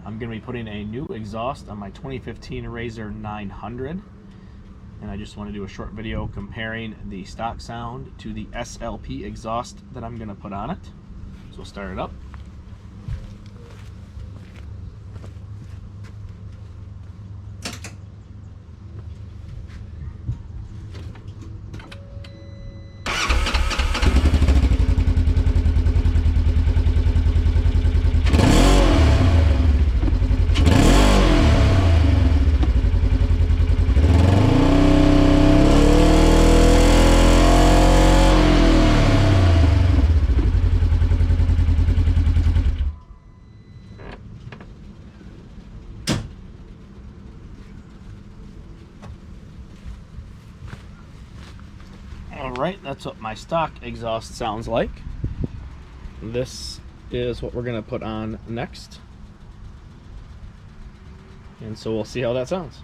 I'm going to be putting a new exhaust on my 2015 RZR 900, and I just want to do a short video comparing the stock sound to the SLP exhaust that I'm going to put on it. So we'll start it up. Alright, that's what my stock exhaust sounds like. This is what we're going to put on next. And so we'll see how that sounds.